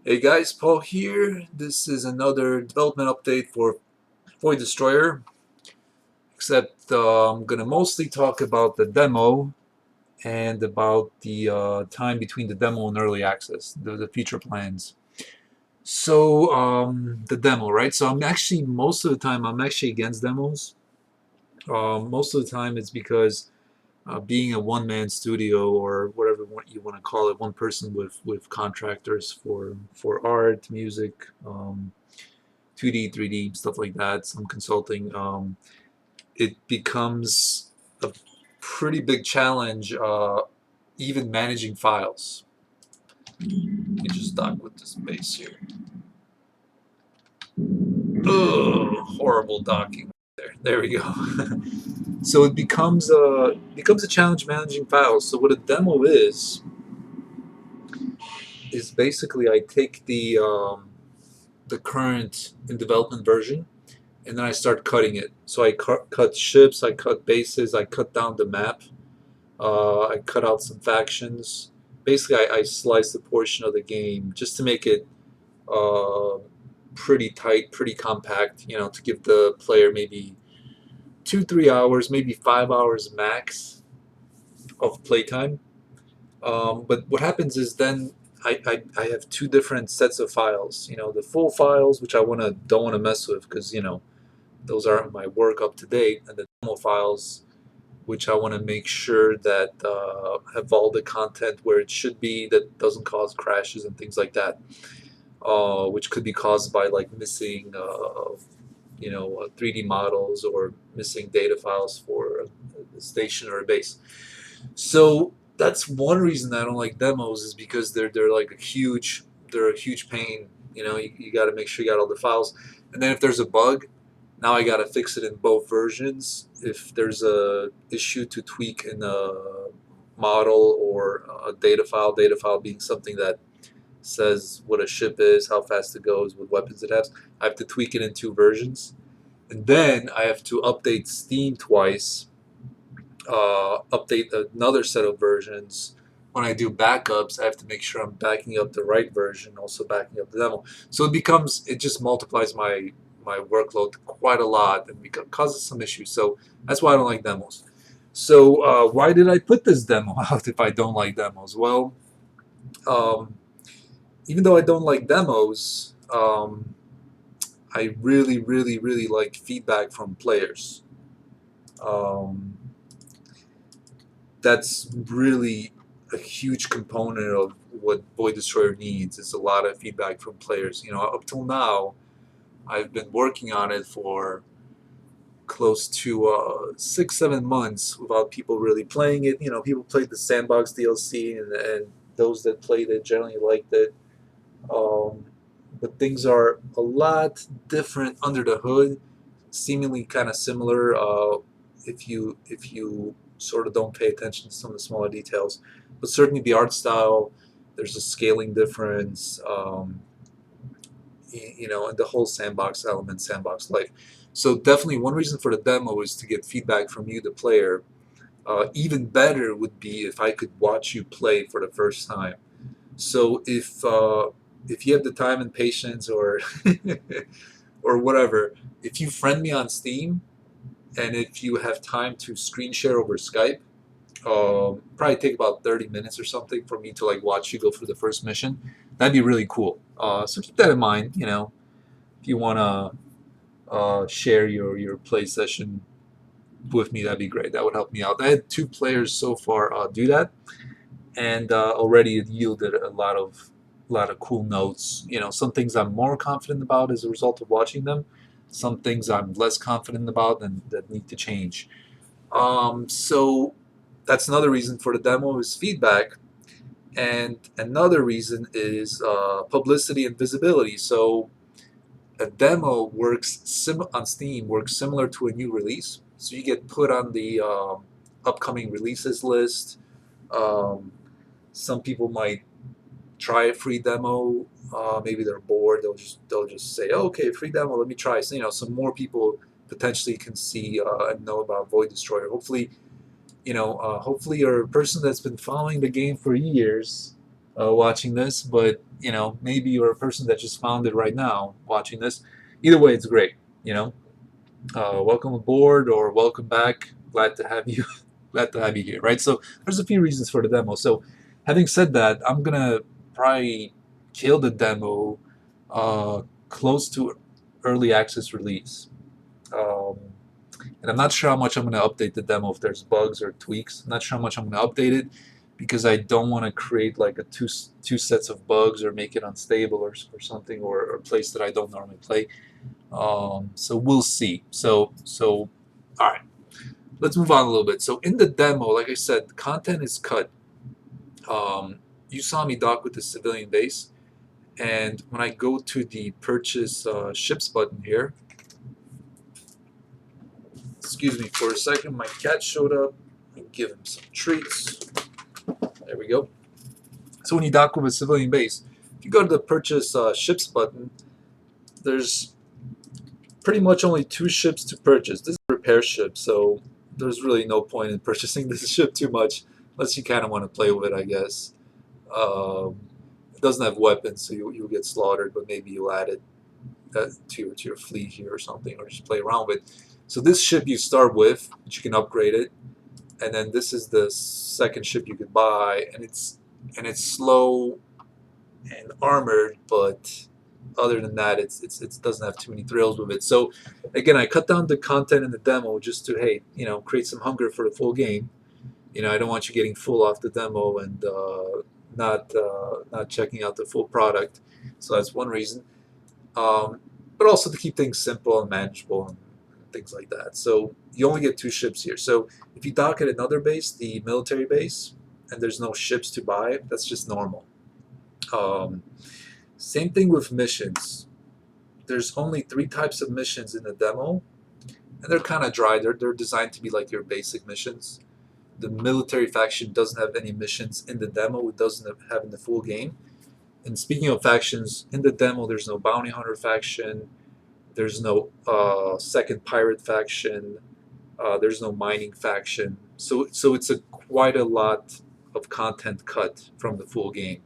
Hey guys, Paul here. This is another development update for Void Destroyer, except I'm going to mostly talk about the demo and about the time between the demo and early access, the future plans. So, the demo, right? So I'm actually, most of the time, I'm actually against demos. Most of the time it's because being a one-man studio or whatever you want to call it, one person with contractors for art, music, 2D, 3D, stuff like that, some consulting, it becomes a pretty big challenge, even managing files. Let me just dock with this base here. Oh, horrible docking there. There we go. So it becomes a challenge managing files. So what a demo is basically I take the current in development version and then I start cutting it. So I cut ships, I cut bases, I cut down the map, I cut out some factions. Basically, I slice a portion of the game just to make it uh, pretty tight, pretty compact. To give the player maybe 2, 3 hours, maybe 5 hours max of playtime. But what happens is then I have two different sets of files. The full files, which I don't want to mess with because those aren't my work up to date, and the demo files, which I want to make sure that have all the content where it should be, that doesn't cause crashes and things like that, which could be caused by like missing, 3D models or missing data files for a station or a base. So that's one reason I don't like demos is because they're like they're a huge pain. You got to make sure you got all the files, and then if there's a bug, now I got to fix it in both versions. If there's a issue to tweak in a model or a data file being something that says what a ship is, how fast it goes, what weapons it has, I have to tweak it in two versions. And then I have to update Steam twice, update another set of versions. When I do backups, I have to make sure I'm backing up the right version, also backing up the demo. So it just multiplies my workload quite a lot and causes some issues. So that's why I don't like demos. So why did I put this demo out if I don't like demos? Well, um, even though I don't like demos, I really, really, really like feedback from players. Um, that's really a huge component of what Void Destroyer needs is a lot of feedback from players. Up till now, I've been working on it for close to 6, 7 months without people really playing it. People played the sandbox DLC, and those that played it generally liked it. Um, but things are a lot different under the hood, seemingly kind of similar if you sort of don't pay attention to some of the smaller details. But certainly the art style, there's a scaling difference, and the whole sandbox element, sandbox life. So definitely one reason for the demo is to get feedback from you, the player. Even better would be if I could watch you play for the first time. So if you have the time and patience, or or whatever, if you friend me on Steam, and if you have time to screen share over Skype, probably take about 30 minutes or something for me to like watch you go through the first mission. That'd be really cool. So keep that in mind. If you want to share your play session with me, that'd be great. That would help me out. I had 2 players so far do that, and already it yielded a lot of cool notes. Some things I'm more confident about as a result of watching them. Some things I'm less confident about and that need to change. So that's another reason for the demo is feedback, and another reason is publicity and visibility. So a demo on Steam works similar to a new release. So you get put on the upcoming releases list. Um, some people might try a free demo. Maybe they're bored. They'll just say, oh, okay, free demo. Let me try. So, some more people potentially can see and know about Void Destroyer. Hopefully, hopefully you're a person that's been following the game for years. watching this, but you know, maybe you're a person that just found it right now watching this. Either way, it's great. You know, welcome aboard or welcome back. Glad to have you. Glad to have you here. Right. So there's a few reasons for the demo. So having said that, I'm gonna probably kill the demo uh, close to early access release. Um, and I'm not sure how much I'm going to update the demo if there's bugs or tweaks. I'm not sure how much I'm going to update it because I don't want to create like a two sets of bugs or make it unstable or something or a place that I don't normally play. So we'll see. So all right, let's move on a little bit. So in the demo, like I said, the content is cut. Um, you saw me dock with the civilian base, and when I go to the purchase ships button here, excuse me for a second, my cat showed up. I give him some treats. There we go. So when you dock with a civilian base, if you go to the purchase ships button, there's pretty much only two ships to purchase. This is a repair ship, so there's really no point in purchasing this ship too much, unless you kind of want to play with it, I guess. Um, it doesn't have weapons, so you'll get slaughtered, but maybe you'll add it to your fleet here or something, or just play around with. So this ship you start with, but you can upgrade it, and then this is the second ship you could buy, and it's slow and armored, but other than that, it doesn't have too many thrills with it. So again, I cut down the content in the demo just to, hey, you know, create some hunger for the full game. You know, I don't want you getting full off the demo and not checking out the full product. So that's one reason. But also to keep things simple and manageable and things like that. So you only get two ships here. So if you dock at another base, the military base, and there's no ships to buy, that's just normal. Um, Same thing with missions. There's only three types of missions in the demo, and they're kind of dry. They're designed to be like your basic missions. The military faction doesn't have any missions in the demo. It doesn't have in the full game. And speaking of factions, in the demo, there's no bounty hunter faction. There's no second pirate faction. There's no mining faction. So it's a quite a lot of content cut from the full game.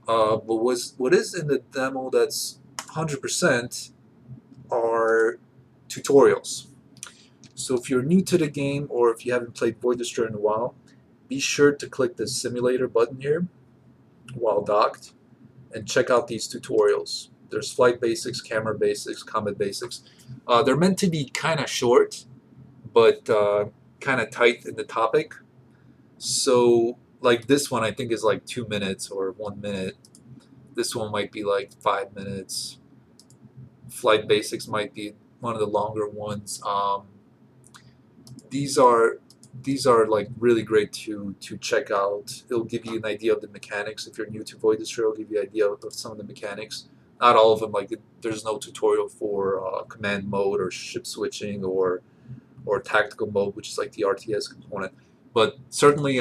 But what is in the demo that's 100% are tutorials. So if you're new to the game or if you haven't played Void Destroyer in a while, be sure to click the simulator button here while docked and check out these tutorials. There's flight basics, camera basics, combat basics. They're meant to be kind of short, but kind of tight in the topic. So like this one, I think is like 2 minutes or 1 minute. This one might be like 5 minutes. Flight basics might be one of the longer ones. These are like really great to check out. It'll give you an idea of the mechanics. If you're new to Void Destroyer, it'll give you an idea of some of the mechanics. Not all of them. Like there's no tutorial for command mode or ship switching or tactical mode, which is like the RTS component. But certainly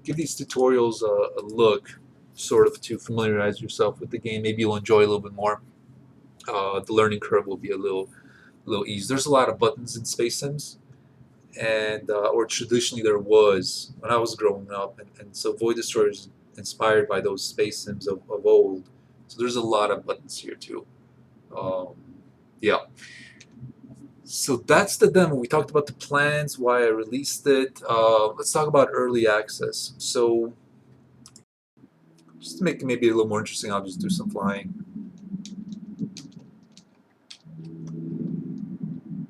give these tutorials a look, sort of to familiarize yourself with the game. Maybe you'll enjoy a little bit more. The learning curve will be a little easy. There's a lot of buttons in Space Sims, and or traditionally there was when I was growing up, and so Void Destroyer is inspired by those Space Sims of old. So there's a lot of buttons here too. Um, yeah. So that's the demo. We talked about the plans, why I released it. Let's talk about early access. So just to make it maybe a little more interesting, I'll just do some flying.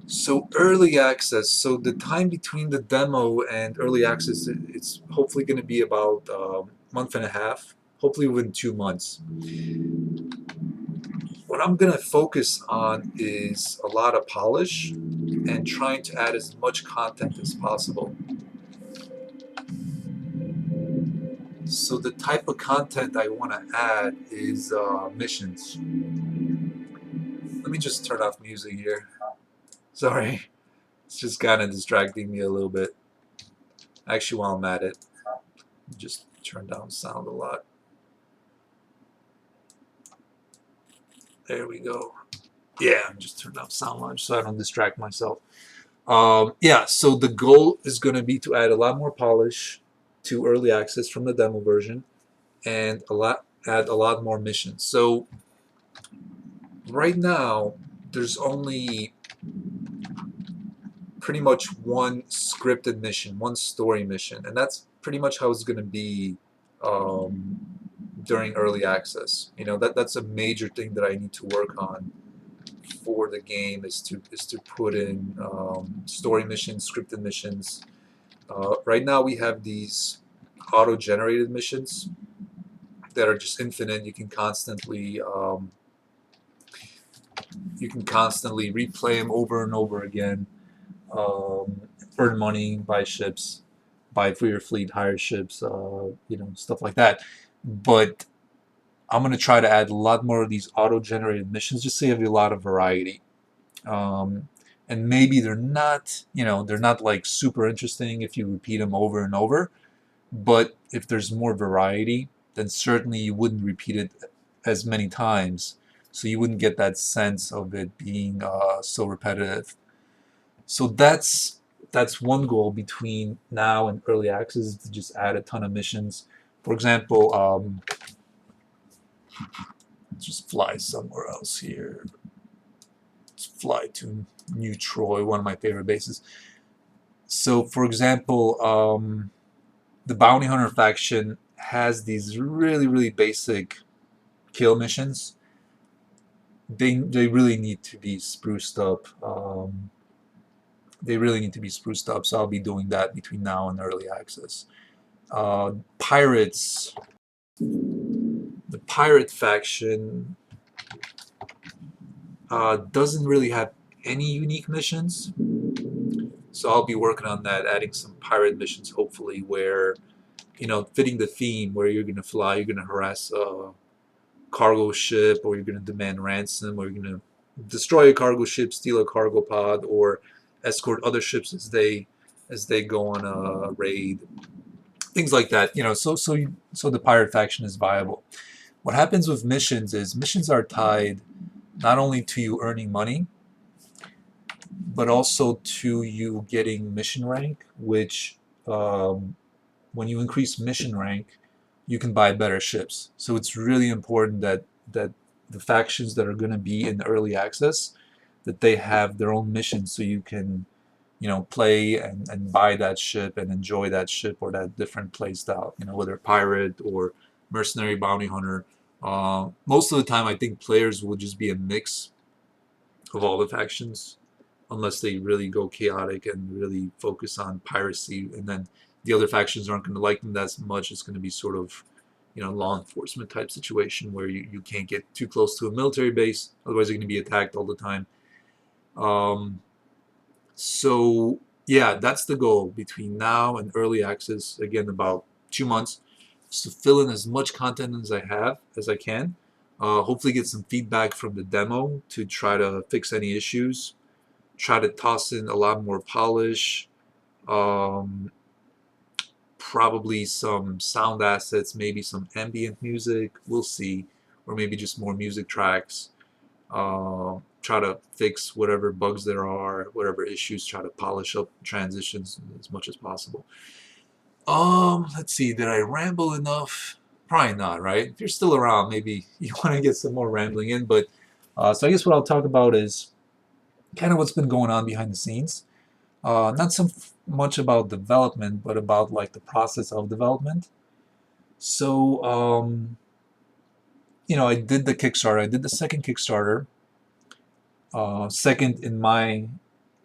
So early access. So the time between the demo and early access, it's hopefully going to be about a month and a half. Hopefully within 2 months. What I'm going to focus on is a lot of polish and trying to add as much content as possible. So the type of content I want to add is missions. Let me just turn off music here. Sorry, it's just kind of distracting me a little bit. Actually, while I'm at it, just turn down sound a lot. There we go. Yeah, I'm just turning up sound much so I don't distract myself. Yeah, so the goal is going to be to add a lot more polish to early access from the demo version and add a lot more missions. So right now, there's only pretty much one scripted mission, one story mission, and that's pretty much how it's going to be um, during early access. That's a major thing that I need to work on for the game is to put in story missions, scripted missions. Right now we have these auto-generated missions that are just infinite. You can constantly replay them over and over again. Earn money, buy ships, buy for your fleet, hire ships, stuff like that. But I'm gonna try to add a lot more of these auto-generated missions just so you have a lot of variety. And maybe they're not like super interesting if you repeat them over and over. But if there's more variety, then certainly you wouldn't repeat it as many times, so you wouldn't get that sense of it being so repetitive. So that's one goal between now and early access is to just add a ton of missions. For example, let's just fly somewhere else here. Let's fly to New Troy, one of my favorite bases. So, for example, the Bounty Hunter faction has these really, really basic kill missions. They really need to be spruced up. They really need to be spruced up. So I'll be doing that between now and early access. Pirates. The pirate faction doesn't really have any unique missions. So I'll be working on that, adding some pirate missions, hopefully, where fitting the theme, where you're gonna fly, you're gonna harass a cargo ship, or you're gonna demand ransom, or you're gonna destroy a cargo ship, steal a cargo pod, or escort other ships as they go on a raid, things like that. So the pirate faction is viable. What happens with missions is missions are tied not only to you earning money, but also to you getting mission rank, which when you increase mission rank, you can buy better ships. So it's really important that the factions that are going to be in early access, that they have their own missions, so you can play and buy that ship and enjoy that ship or that different play style. Whether pirate or mercenary, bounty hunter. Most of the time, I think players will just be a mix of all the factions, unless they really go chaotic and really focus on piracy, and then the other factions aren't going to like them that much. It's going to be sort of law enforcement type situation where you can't get too close to a military base, otherwise you're going to be attacked all the time. So yeah, that's the goal between now and early access. Again, about 2 months, just to fill in as much content as I can. Hopefully get some feedback from the demo to try to fix any issues. Try to toss in a lot more polish. Um, Probably some sound assets, maybe some ambient music. We'll see, or maybe just more music tracks. Try to fix whatever bugs there are, whatever issues. Try to polish up transitions as much as possible. Let's see. Did I ramble enough? Probably not, right? If you're still around, maybe you want to get some more rambling in. But so I guess what I'll talk about is kind of what's been going on behind the scenes. Not so much about development, but about like the process of development. So, I did the Kickstarter. I did the second Kickstarter, second in my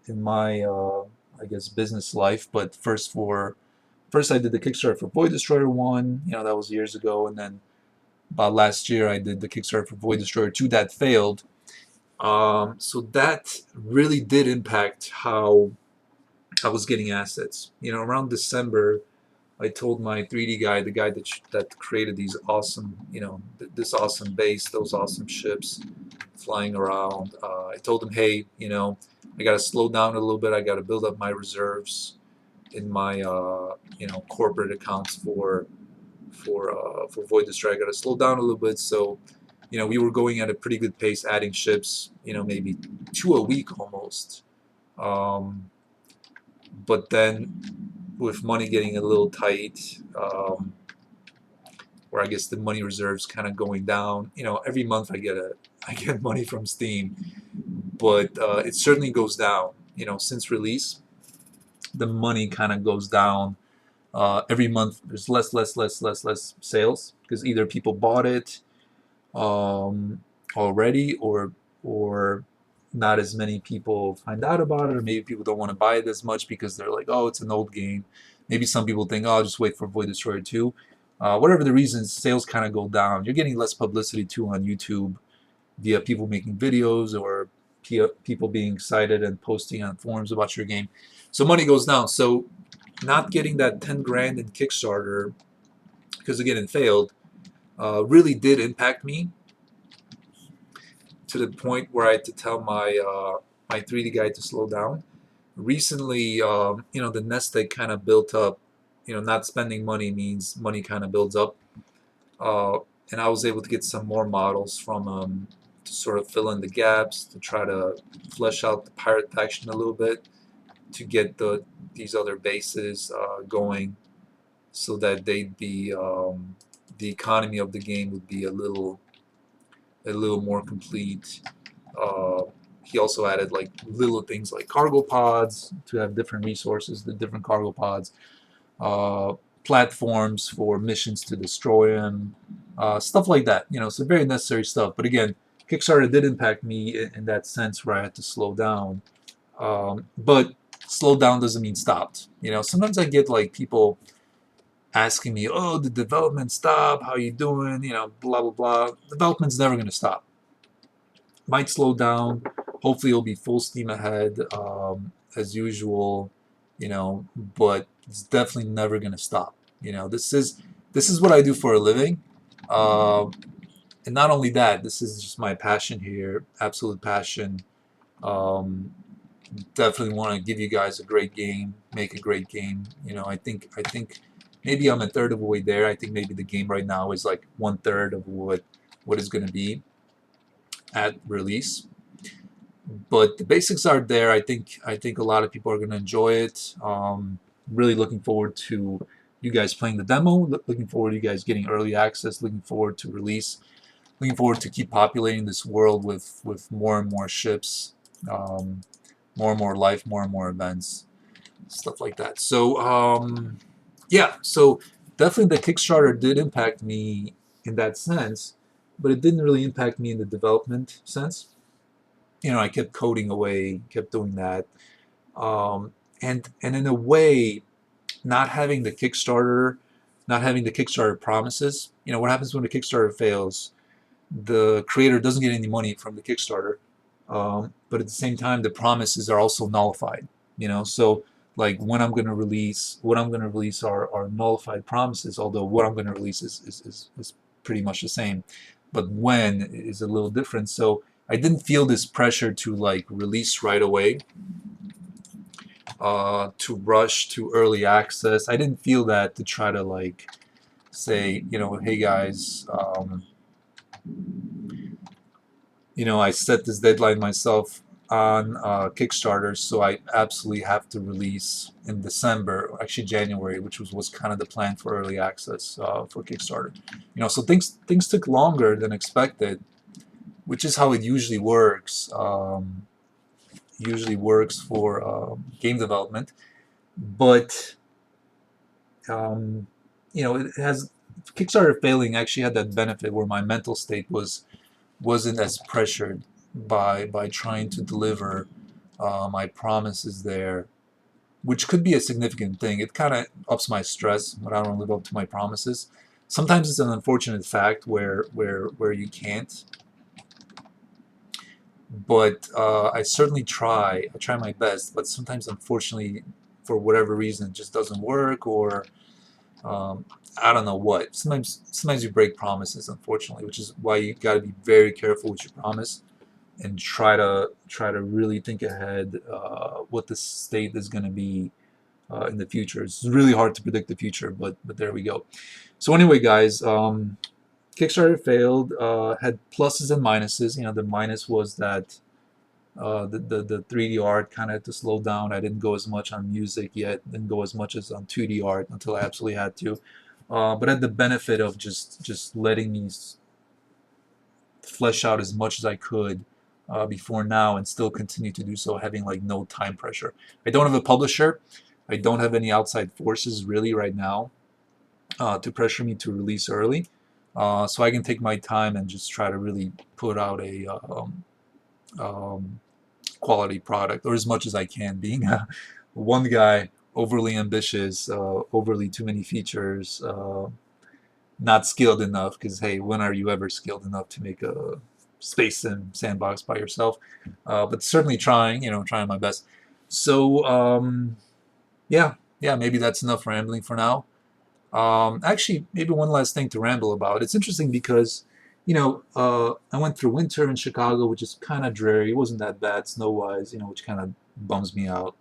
I guess business life. But first I did the Kickstarter for Void Destroyer 1. That was years ago, and then about last year I did the Kickstarter for Void Destroyer 2 that failed. So that really did impact how I was getting assets. Around December, I told my 3D guy, the guy that created these awesome, this awesome base, those awesome ships flying around. I told him, hey, I got to slow down a little bit. I got to build up my reserves in my, corporate accounts for Void Destroyer. I got to slow down a little bit. So, we were going at a pretty good pace, adding ships, maybe 2 a week almost. But then with money getting a little tight, where I guess the money reserves kind of going down. Every month I get money from Steam, but it certainly goes down. Since release, the money kind of goes down. Every month there's less sales because either people bought it already, or not as many people find out about it, or maybe people don't want to buy it as much because they're like, oh, it's an old game. Maybe some people think, oh, I'll just wait for Void Destroyer 2. Whatever the reasons, sales kind of go down. You're getting less publicity too on YouTube via people making videos or people being excited and posting on forums about your game. So money goes down. So not getting that 10 grand in Kickstarter, because again it failed, really did impact me to the point where I had to tell my 3D guy to slow down. Recently, the nest egg kind of built up. Not spending money means money kind of builds up, and I was able to get some more models from to sort of fill in the gaps, to try to flesh out the pirate faction a little bit, to get these other bases going, so that they'd be the economy of the game would be a little more complete. Uh, he also added like little things like cargo pods to have different resources, the different cargo pods, uh, platforms for missions to destroy them, stuff like that. So very necessary stuff. But again, Kickstarter did impact me in that sense where I had to slow down. But slow down doesn't mean stopped. Sometimes I get like people asking me, "Oh, the development stop? How you doing?" Blah blah blah. Development's never going to stop. Might slow down. Hopefully, it'll be full steam ahead as usual. But it's definitely never going to stop. This is what I do for a living, and not only that, this is just my passion here, absolute passion. Um, Definitely want to give you guys a great game, make a great game. I think maybe I'm a third of the way there. I think maybe the game right now is like 1/3 of what it's going to be at release. But the basics are there. I think a lot of people are going to enjoy it. Really looking forward to you guys playing the demo. Looking forward to you guys getting early access. Looking forward to release. Looking forward to keep populating this world with more and more ships, more and more life, more and more events, stuff like that. So yeah, so definitely the Kickstarter did impact me in that sense, but it didn't really impact me in the development sense. I kept coding away, kept doing that, um, and in a way, not having the Kickstarter, not having the Kickstarter promises. What happens when the Kickstarter fails? The creator doesn't get any money from the Kickstarter, but at the same time, the promises are also nullified. So like what I'm going to release are nullified promises. Although what I'm going to release is pretty much the same, but when is a little different. So I didn't feel this pressure to like release right away, to rush to early access. I didn't feel that to try to like say, hey guys, I set this deadline myself on Kickstarter, so I absolutely have to release in December, actually January, which was kind of the plan for early access for Kickstarter. So things took longer than expected, which is how it usually works. Usually works for game development, but it has Kickstarter failing actually had that benefit where my mental state wasn't as pressured by trying to deliver my promises there, which could be a significant thing. It kind of ups my stress when I don't live up to my promises. Sometimes it's an unfortunate fact where you can't, but I certainly try. I try my best, but sometimes, unfortunately, for whatever reason, it just doesn't work, or um, I don't know what. Sometimes you break promises, unfortunately, which is why you got to be very careful with your promise and try to really think ahead what the state is going to be in the future. It's really hard to predict the future, but there we go. So anyway, guys, Kickstarter failed. Had pluses and minuses. The minus was that the 3D art kind of had to slow down. I didn't go as much on music yet. Didn't go as much as on 2D art until I absolutely had to. but had the benefit of just letting me flesh out as much as I could before now, and still continue to do so, having like no time pressure. I don't have a publisher. I don't have any outside forces really right now to pressure me to release early. So I can take my time and just try to really put out a um, quality product, or as much as I can. Being one guy, overly ambitious, overly too many features, not skilled enough. Because hey, when are you ever skilled enough to make a space sim sandbox by yourself? But certainly trying, trying my best. So yeah, yeah, maybe that's enough rambling for now. Actually, maybe one last thing to ramble about. It's interesting because, I went through winter in Chicago, which is kind of dreary. It wasn't that bad snow-wise, which kind of bums me out.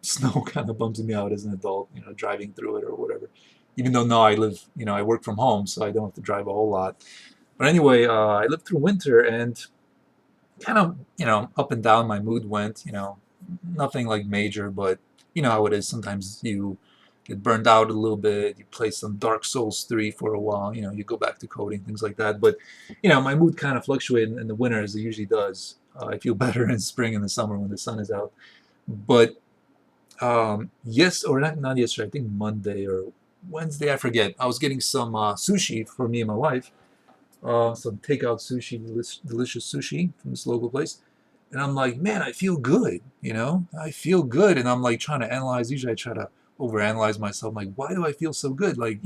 Snow kind of bums me out as an adult, driving through it or whatever. Even though now I live, I work from home, so I don't have to drive a whole lot. But anyway, I lived through winter, and kind of, up and down my mood went, nothing like major, but you know how it is. Sometimes you get burned out a little bit, you play some Dark Souls 3 for a while, you go back to coding, things like that. But, my mood kind of fluctuated in the winter as it usually does. I feel better in spring and the summer when the sun is out. But, yes, or not yesterday, I think Monday or Wednesday, I forget. I was getting some sushi for me and my wife, some takeout sushi, delicious sushi from this local place. And I'm like, man, I feel good, I feel good. And I'm like trying to analyze. Usually I try to overanalyze myself. I'm like, why do I feel so good? Like,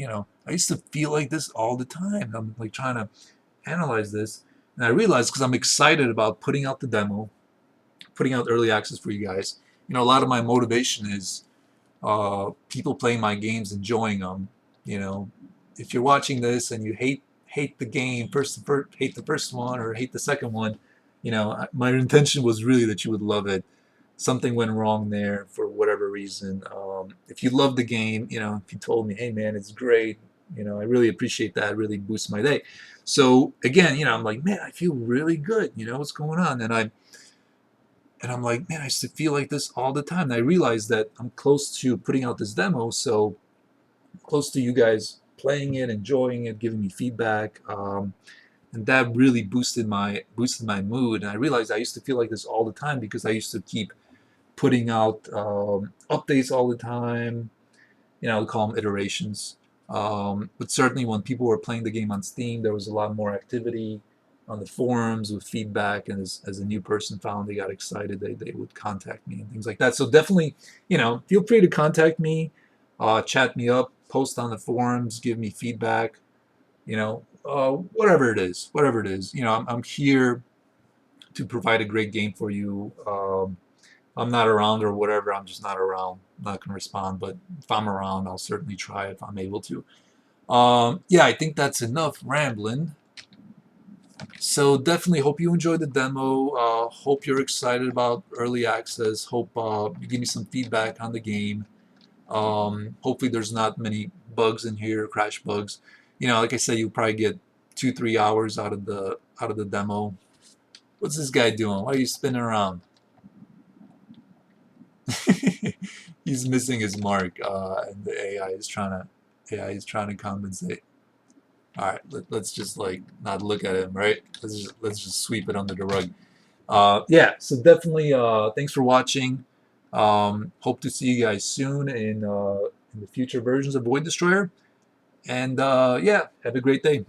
I used to feel like this all the time. I'm like trying to analyze this. And I realized because I'm excited about putting out the demo, putting out early access for you guys. A lot of my motivation is people playing my games, enjoying them. You know, if you're watching this and you hate the game, hate the first one or hate the second one, my intention was really that you would love it. Something went wrong there for whatever reason. If you love the game, if you told me, hey man, it's great, I really appreciate that. It really boosts my day. So again, I'm like, man, I feel really good. What's going on? And I'm like, man, I used to feel like this all the time. And I realized that I'm close to putting out this demo, so close to you guys playing it, enjoying it, giving me feedback, and that really boosted my mood. And I realized I used to feel like this all the time because I used to keep putting out updates all the time. We call them iterations. But certainly when people were playing the game on Steam, there was a lot more activity on the forums with feedback, and as a new person found, they got excited, they would contact me and things like that. So definitely, feel free to contact me, chat me up, post on the forums, give me feedback, whatever it is. I'm here to provide a great game for you. I'm not around or whatever, I'm just not around. I'm not going to respond, but if I'm around, I'll certainly try if I'm able to. Yeah, I think that's enough rambling. So definitely hope you enjoyed the demo. Hope you're excited about early access. Hope you give me some feedback on the game. Hopefully there's not many bugs in here, crash bugs. Like I said, you'll probably get 2-3 hours out of the demo. What's this guy doing? Why are you spinning around? He's missing his mark, and the AI is trying to compensate. All right, let's just like not look at him, right? Let's just sweep it under the rug. Yeah, so definitely thanks for watching. Hope to see you guys soon in the future versions of Void Destroyer. And yeah, have a great day.